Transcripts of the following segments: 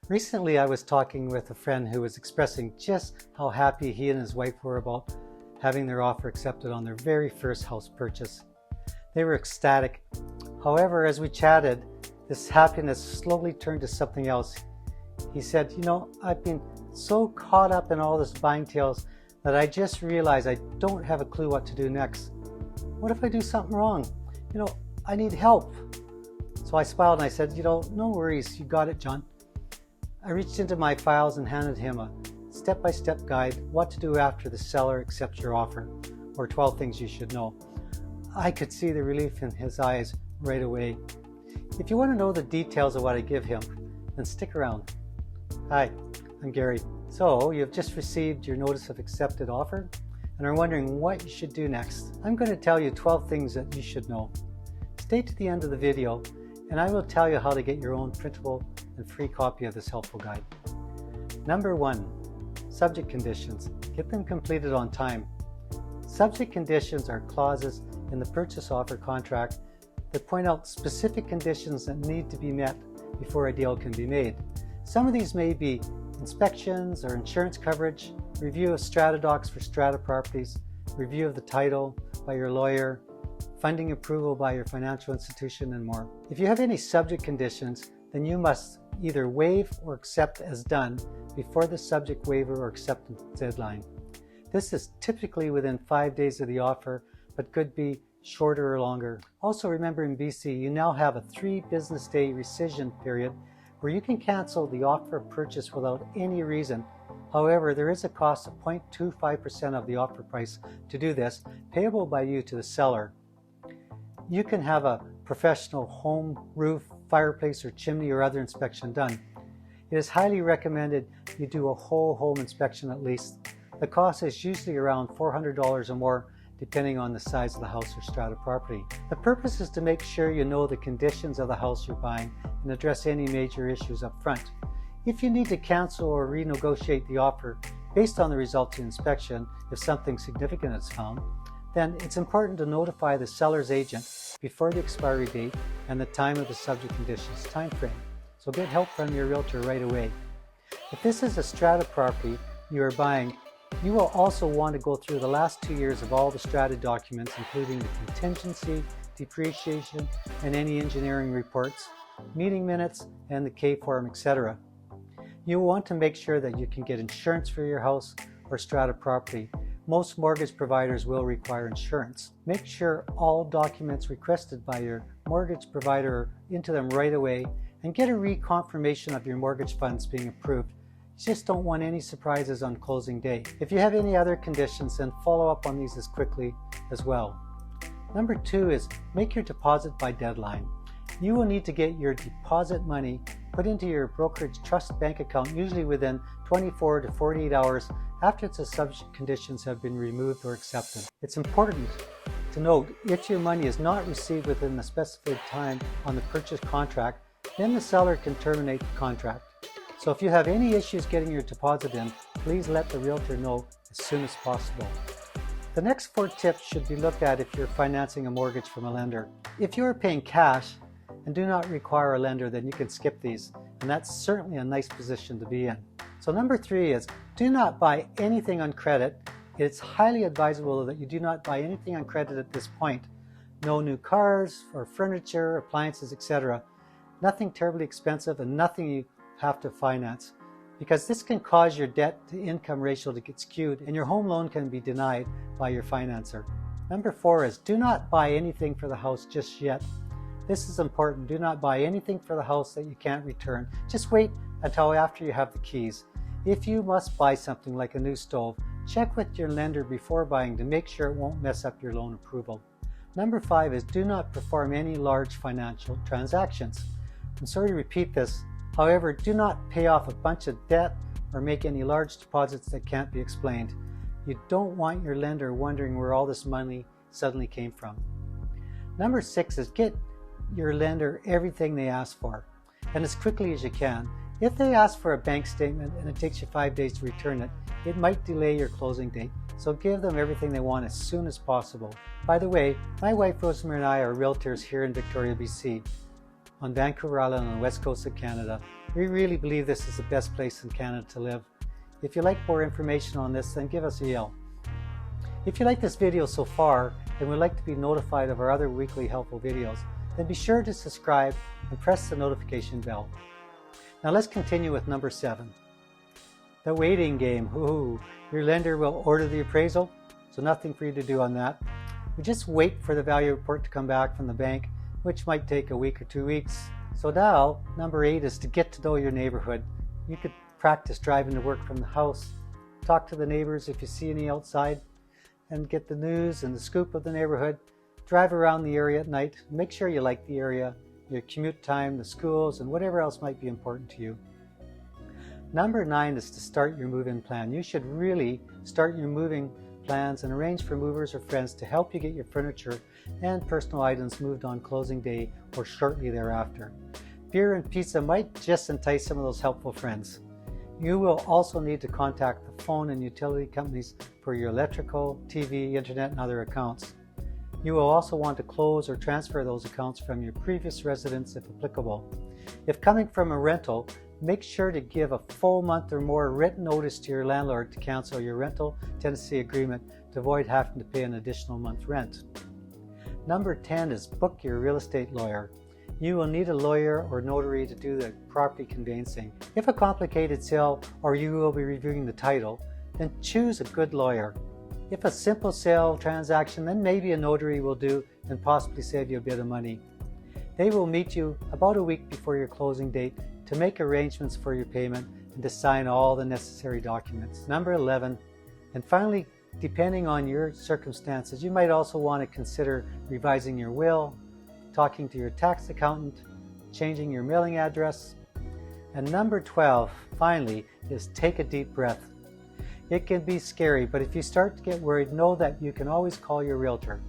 Recently, I was talking with a friend who was expressing just how happy he and his wife were about having their offer accepted on their very first house purchase. They were ecstatic. However, as we chatted, this happiness slowly turned to something else. He said, I've been so caught up in all this buying tales that I just realized I don't have a clue what to do next. What if I do something wrong? I need help. So I smiled and I said, no worries, you got it, John. I reached into my files and handed him a step-by-step guide what to do after the seller accepts your offer, or 12 things you should know. I could see the relief in his eyes right away. If you want to know the details of what I give him, then stick around. Hi, I'm Gary. So you've just received your notice of accepted offer and are wondering what you should do next. I'm going to tell you 12 things that you should know. Stay to the end of the video and I will tell you how to get your own printable and free copy of this helpful guide. Number 1, subject conditions. Get them completed on time. Subject conditions are clauses in the purchase offer contract that point out specific conditions that need to be met before a deal can be made. Some of these may be inspections or insurance coverage, review of strata docs for strata properties, review of the title by your lawyer, funding approval by your financial institution, and more. If you have any subject conditions, then you must either waive or accept as done before the subject waiver or acceptance deadline. This is typically within 5 days of the offer, but could be shorter or longer. Also remember, in BC, you now have a 3 business day rescission period where you can cancel the offer of purchase without any reason. However, there is a cost of 0.25% of the offer price to do this, payable by you to the seller. You can have a professional home, roof, fireplace, or chimney or other inspection done. It is highly recommended you do a whole home inspection at least. The cost is usually around $400 or more, depending on the size of the house or strata property. The purpose is to make sure you know the conditions of the house you're buying and address any major issues up front. If you need to cancel or renegotiate the offer based on the results of the inspection, if something significant is found, then it's important to notify the seller's agent before the expiry date and the time of the subject conditions time frame. So get help from your realtor right away. If this is a strata property you are buying, you will also want to go through the last 2 years of all the strata documents, including the contingency, depreciation, and any engineering reports, meeting minutes, and the K-form, etc. You will want to make sure that you can get insurance for your house or strata property. Most mortgage providers will require insurance. Make sure all documents requested by your mortgage provider are into them right away, and get a reconfirmation of your mortgage funds being approved. You just don't want any surprises on closing day. If you have any other conditions, then follow up on these as quickly as well. Number 2 is make your deposit by deadline. You will need to get your deposit money put into your brokerage trust bank account usually within 24 to 48 hours after the subject conditions have been removed or accepted. It's important to note, if your money is not received within the specified time on the purchase contract, then the seller can terminate the contract. So if you have any issues getting your deposit in, please let the realtor know as soon as possible. The next 4 tips should be looked at if you're financing a mortgage from a lender. If you are paying cash and do not require a lender, then you can skip these, and that's certainly a nice position to be in. So number 3 is do not buy anything on credit. It's highly advisable that you do not buy anything on credit at this point. No new cars or furniture, appliances, etc. Nothing terribly expensive and nothing you have to finance, because this can cause your debt to income ratio to get skewed and your home loan can be denied by your financer. Number 4 is do not buy anything for the house just yet. This is important. Do not buy anything for the house that you can't return. Just wait until after you have the keys. If you must buy something like a new stove, check with your lender before buying to make sure it won't mess up your loan approval. Number 5 is do not perform any large financial transactions. I'm sorry to repeat this. However, do not pay off a bunch of debt or make any large deposits that can't be explained. You don't want your lender wondering where all this money suddenly came from. Number 6 is get your lender everything they ask for, and as quickly as you can. If they ask for a bank statement and it takes you 5 days to return it, it might delay your closing date. So give them everything they want as soon as possible. By the way, my wife Rosemary and I are realtors here in Victoria, BC, on Vancouver Island on the west coast of Canada, We really believe this is the best place in Canada to live. If you'd like more information on this, then give us a yell. If you like this video so far and would like to be notified of our other weekly helpful videos, then be sure to subscribe and press the notification bell. Now let's continue with number 7. The waiting game. Ooh, your lender will order the appraisal, so nothing for you to do on that. We just wait for the value report to come back from the bank, which might take a week or 2 weeks. So now, number 8 is to get to know your neighborhood. You could practice driving to work from the house, talk to the neighbors if you see any outside, and get the news and the scoop of the neighborhood. Drive around the area at night. Make sure you like the area, your commute time, the schools, and whatever else might be important to you. Number 9 is to start your move-in plan. You should really start your moving plans and arrange for movers or friends to help you get your furniture and personal items moved on closing day or shortly thereafter. Beer and pizza might just entice some of those helpful friends. You will also need to contact the phone and utility companies for your electrical, TV, internet, and other accounts. You will also want to close or transfer those accounts from your previous residence if applicable. If coming from a rental, make sure to give a full month or more written notice to your landlord to cancel your rental tenancy agreement to avoid having to pay an additional month rent. Number 10 is book your real estate lawyer. You will need a lawyer or notary to do the property conveyancing. If a complicated sale or you will be reviewing the title, then choose a good lawyer. If a simple sale transaction, then maybe a notary will do and possibly save you a bit of money. They will meet you about a week before your closing date to make arrangements for your payment and to sign all the necessary documents. Number 11, and finally, depending on your circumstances, you might also want to consider revising your will, talking to your tax accountant, changing your mailing address. And number 12, finally, is take a deep breath. It can be scary, but if you start to get worried, know that you can always call your realtor.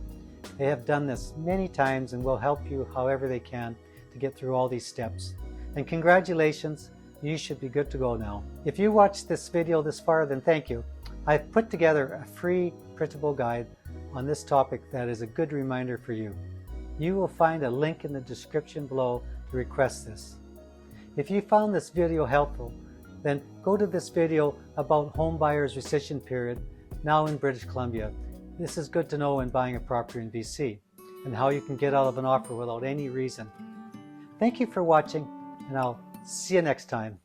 They have done this many times and will help you however they can to get through all these steps. And congratulations, you should be good to go now. If you watched this video this far, then thank you. I've put together a free printable guide on this topic that is a good reminder for you. You will find a link in the description below to request this. If you found this video helpful, then go to this video about home buyers rescission period now in British Columbia. This is good to know when buying a property in BC and how you can get out of an offer without any reason. Thank you for watching, and I'll see you next time.